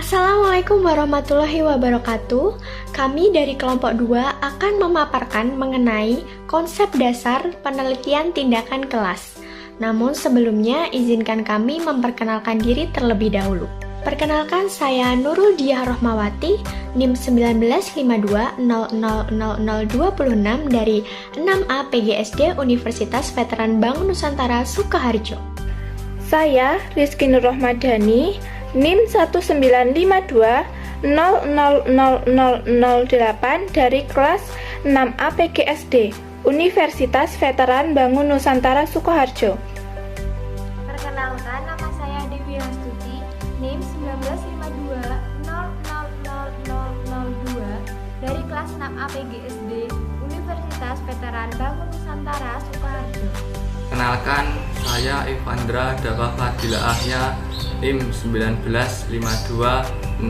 Assalamualaikum warahmatullahi wabarakatuh. Kami dari kelompok 2 akan memaparkan mengenai konsep dasar penelitian tindakan kelas. Namun sebelumnya izinkan kami memperkenalkan diri terlebih dahulu. Perkenalkan, saya Nurul Diah Rohmawati, NIM 1952000026 dari 6A PGSD Universitas Veteran Bank Nusantara Sukoharjo. Saya Rizky Nur Rohmadani, NIM 1952000008 dari kelas 6A PGSD Universitas Veteran Bangun Nusantara Sukoharjo. Perkenalkan, nama saya Dewi Rastuti, NIM 1952000002 dari kelas 6A PGSD Universitas Veteran Bangun Nusantara Sukoharjo. Kenalkan, saya Evandra Dawa Fadila Ahya, NIM 1952000001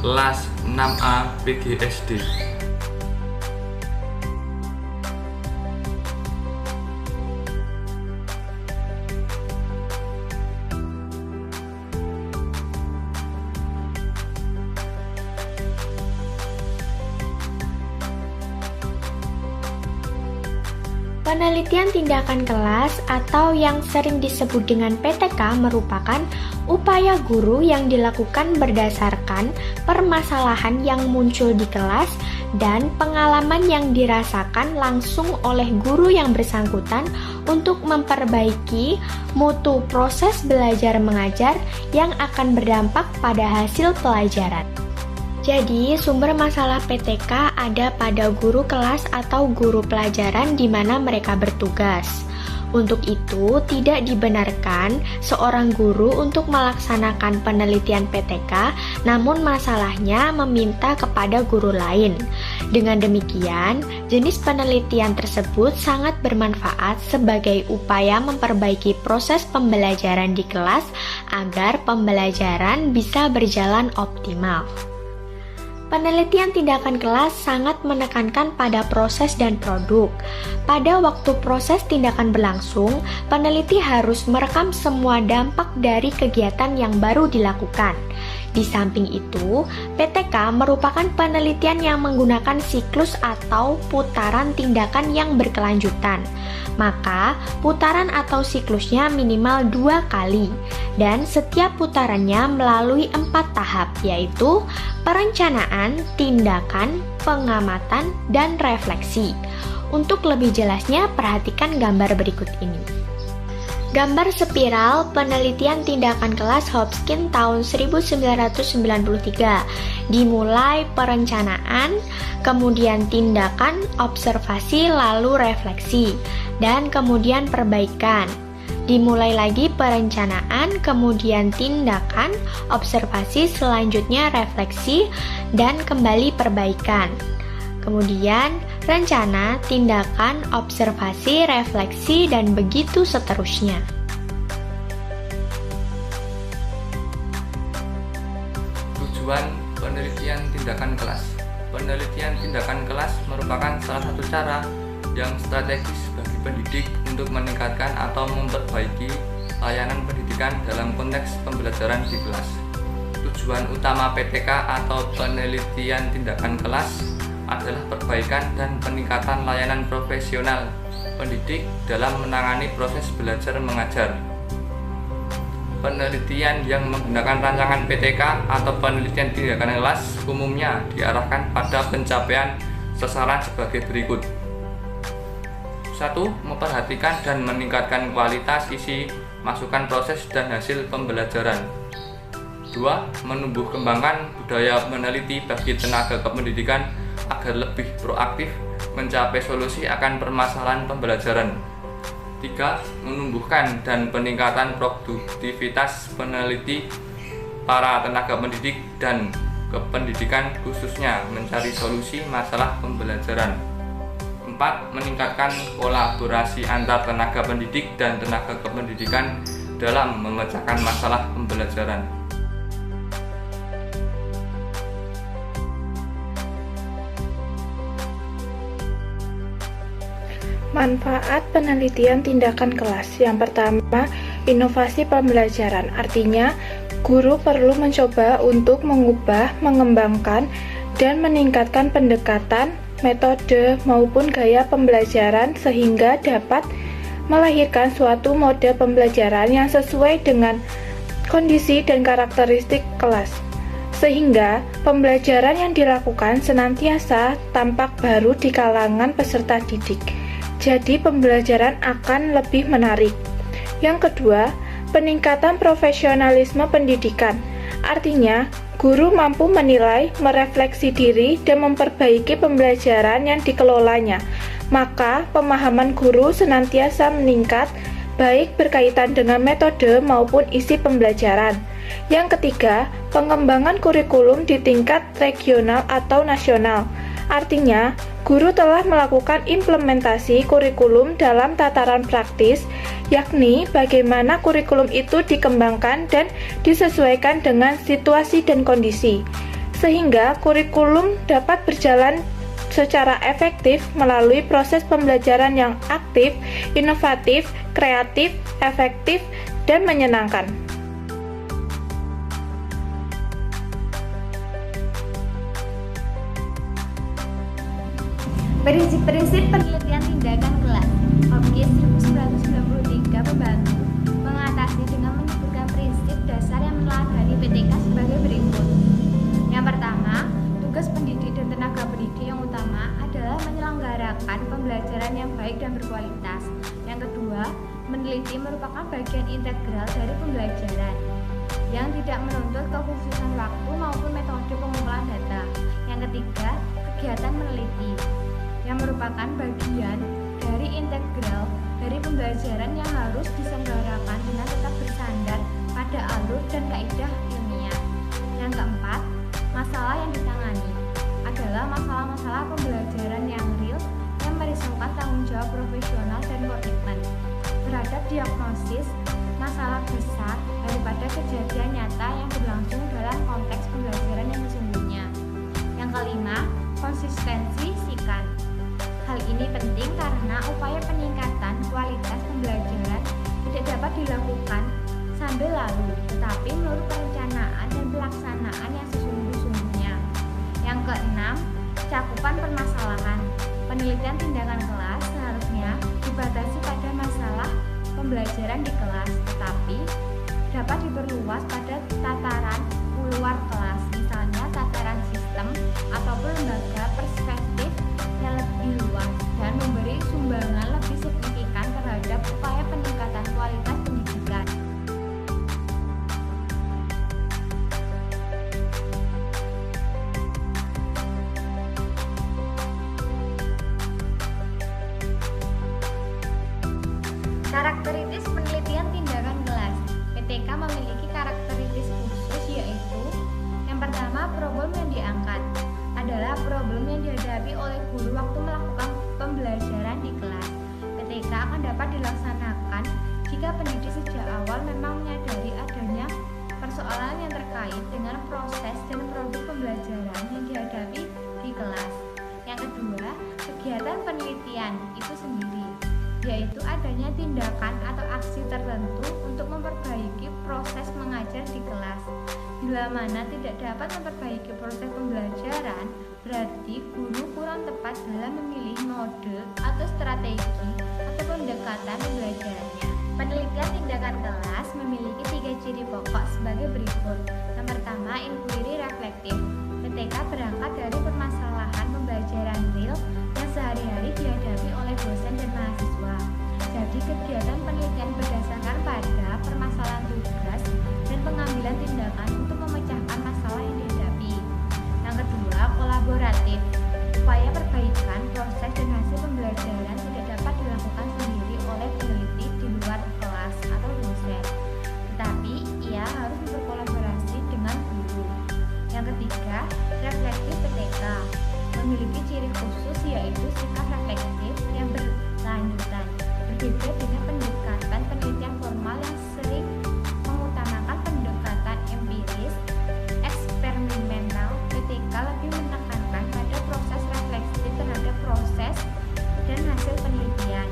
kelas 6A PGSD. Penelitian tindakan kelas atau yang sering disebut dengan PTK merupakan upaya guru yang dilakukan berdasarkan permasalahan yang muncul di kelas dan pengalaman yang dirasakan langsung oleh guru yang bersangkutan untuk memperbaiki mutu proses belajar mengajar yang akan berdampak pada hasil pelajaran. Jadi, sumber masalah PTK ada pada guru kelas atau guru pelajaran di mana mereka bertugas. Untuk itu, tidak dibenarkan seorang guru untuk melaksanakan penelitian PTK, namun masalahnya meminta kepada guru lain. Dengan demikian, jenis penelitian tersebut sangat bermanfaat sebagai upaya memperbaiki proses pembelajaran di kelas agar pembelajaran bisa berjalan optimal. Penelitian tindakan kelas sangat menekankan pada proses dan produk. Pada waktu proses tindakan berlangsung, peneliti harus merekam semua dampak dari kegiatan yang baru dilakukan. Di samping itu, PTK merupakan penelitian yang menggunakan siklus atau putaran tindakan yang berkelanjutan. Maka, putaran atau siklusnya minimal 2 kali, dan setiap putarannya melalui 4 tahap, yaitu perencanaan, tindakan, pengamatan, dan refleksi. Untuk lebih jelasnya, perhatikan gambar berikut ini. Gambar spiral penelitian tindakan kelas Hopkins tahun 1993. Dimulai perencanaan, kemudian tindakan, observasi, lalu refleksi, dan kemudian perbaikan. Dimulai lagi perencanaan, kemudian tindakan, observasi, selanjutnya refleksi, dan kembali perbaikan. Kemudian rencana, tindakan, observasi, refleksi, dan begitu seterusnya. Tujuan penelitian tindakan kelas. Penelitian tindakan kelas merupakan salah satu cara yang strategis bagi pendidik untuk meningkatkan atau memperbaiki layanan pendidikan dalam konteks pembelajaran di kelas. Tujuan utama PTK atau penelitian tindakan kelas adalah perbaikan dan peningkatan layanan profesional pendidik dalam menangani proses belajar mengajar. Penelitian yang menggunakan rancangan PTK atau penelitian tindakan kelas umumnya diarahkan pada pencapaian sasaran sebagai berikut. 1. Memperhatikan dan meningkatkan kualitas isi, masukan proses dan hasil pembelajaran. 2. Menumbuh kembangkan budaya meneliti bagi tenaga kependidikan agar lebih proaktif mencapai solusi akan permasalahan pembelajaran. 3. Menumbuhkan dan peningkatan produktivitas peneliti para tenaga pendidik dan kependidikan khususnya mencari solusi masalah pembelajaran. 4. Meningkatkan kolaborasi antar tenaga pendidik dan tenaga kependidikan dalam memecahkan masalah pembelajaran. Manfaat penelitian tindakan kelas. Yang pertama, inovasi pembelajaran. Artinya, guru perlu mencoba untuk mengubah, mengembangkan, dan meningkatkan pendekatan, metode, maupun gaya pembelajaran sehingga dapat melahirkan suatu mode pembelajaran yang sesuai dengan kondisi dan karakteristik kelas. Sehingga pembelajaran yang dilakukan senantiasa tampak baru di kalangan peserta didik. Jadi pembelajaran akan lebih menarik. Yang kedua, peningkatan profesionalisme pendidikan. Artinya, guru mampu menilai, merefleksi diri, dan memperbaiki pembelajaran yang dikelolanya. Maka, pemahaman guru senantiasa meningkat, baik berkaitan dengan metode maupun isi pembelajaran. Yang ketiga, pengembangan kurikulum di tingkat regional atau nasional. Artinya, guru telah melakukan implementasi kurikulum dalam tataran praktis, yakni bagaimana kurikulum itu dikembangkan dan disesuaikan dengan situasi dan kondisi, sehingga kurikulum dapat berjalan secara efektif melalui proses pembelajaran yang aktif, inovatif, kreatif, efektif, dan menyenangkan. Prinsip-prinsip penelitian tindakan kelas. Oke, 1993 membantu mengatasi dengan menyebutkan prinsip dasar yang meneladani PTK sebagai berikut. Yang pertama, tugas pendidik dan tenaga pendidik yang utama adalah menyelenggarakan pembelajaran yang baik dan berkualitas. Yang kedua, meneliti merupakan bagian integral dari pembelajaran yang tidak menuntut kekhususan waktu maupun metode pengumpulan data. Yang ketiga, kegiatan meneliti yang merupakan bagian dari integral dari pembelajaran yang harus diselenggarakan dengan tetap bersandar pada alur dan kaidah ilmiah. Yang keempat, masalah yang ditangani adalah masalah-masalah pembelajaran yang real yang merisaukan tanggung jawab profesional dan komitmen terhadap diagnosis masalah besar daripada kejadian nyata yang berlangsung dalam konteks pembelajaran yang sesungguhnya. Yang kelima, konsistensi sikan. Hal ini penting karena upaya peningkatan kualitas pembelajaran tidak dapat dilakukan sambil lalu, tetapi menurut perencanaan dan pelaksanaan yang sesungguh-sungguhnya. Yang keenam, cakupan permasalahan. Penelitian tindakan kelas seharusnya dibatasi pada masalah pembelajaran di kelas, tetapi dapat diperluas pada tataran luar kelas, misalnya tataran sistem ataupun lembaga perspektif yang lebih luas dan memberi sumbangan lebih signifikan terhadap upaya peningkatan kualitas pendidikan. Karakteristik penelitian tindakan kelas. PTK memiliki karakteristik khusus, yaitu yang pertama, problem yang diangkat adalah problem yang dihadapi oleh guru waktu melakukan pembelajaran di kelas. PTK akan dapat dilaksanakan jika pendidik sejak awal memang menyadari adanya persoalan yang terkait dengan proses dan produk pembelajaran yang dihadapi di kelas. Yang kedua, kegiatan penelitian itu sendiri, yaitu adanya tindakan atau aksi tertentu untuk memperbaiki proses mengajar di kelas. Bila mana tidak dapat memperbaiki proses pembelajaran, berarti guru kurang tepat dalam memilih mode atau strategi atau pendekatan pembelajarannya. Penelitian tindakan kelas memiliki 3 ciri pokok sebagai berikut. Yang pertama, inquiry reflektif. PTK berangkat dari permasalahan pembelajaran real yang sehari-hari dihadapi oleh dosen dan mahasiswa. Jadi kegiatan penelitian berdasarkan pada permasalahan tugas dan pengambilan tindakan untuk memecahkan masalah yang dihadapi. Yang kedua, kolaboratif. Upaya perbaikan proses dan hasil pembelajaran tidak dapat dilakukan sendiri oleh peneliti di luar kelas atau dosen, tetapi ia harus berkolaborasi dengan guru. Yang ketiga, reflektif PTK memiliki ciri khusus, yaitu sikap reflektif yang berlanjutan. Berbeda dengan pendekatan penelitian formal yang sering mengutamakan pendekatan empiris, eksperimental, PTK lebih menekankan pada proses refleksi terhadap proses dan hasil penelitian.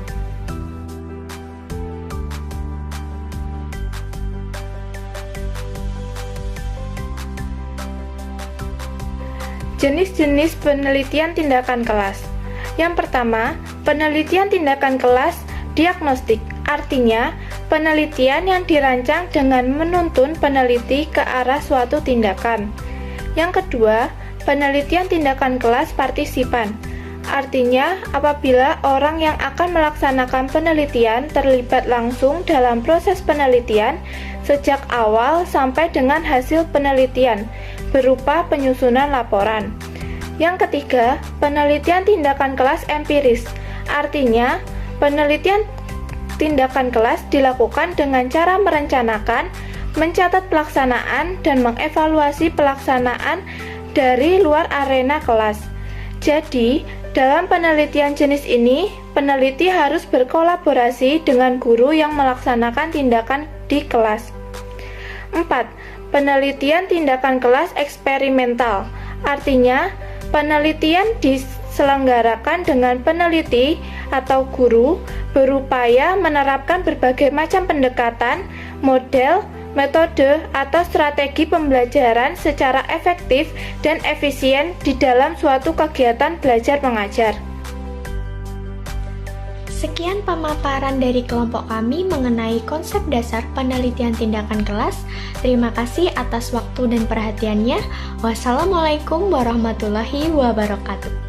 Jenis-jenis penelitian tindakan kelas. Yang pertama, penelitian tindakan kelas diagnostik, artinya penelitian yang dirancang dengan menuntun peneliti ke arah suatu tindakan. Yang kedua, penelitian tindakan kelas partisipan, artinya apabila orang yang akan melaksanakan penelitian terlibat langsung dalam proses penelitian sejak awal sampai dengan hasil penelitian berupa penyusunan laporan. Yang ketiga, penelitian tindakan kelas empiris, artinya penelitian tindakan kelas dilakukan dengan cara merencanakan, mencatat pelaksanaan, dan mengevaluasi pelaksanaan dari luar arena kelas. Jadi, dalam penelitian jenis ini, peneliti harus berkolaborasi dengan guru yang melaksanakan tindakan di kelas. 4. Penelitian tindakan kelas eksperimental, artinya penelitian diselenggarakan dengan peneliti atau guru berupaya menerapkan berbagai macam pendekatan, model, metode, atau strategi pembelajaran secara efektif dan efisien di dalam suatu kegiatan belajar mengajar. Sekian pemaparan dari kelompok kami mengenai konsep dasar penelitian tindakan kelas. Terima kasih atas waktu dan perhatiannya. Wassalamualaikum warahmatullahi wabarakatuh.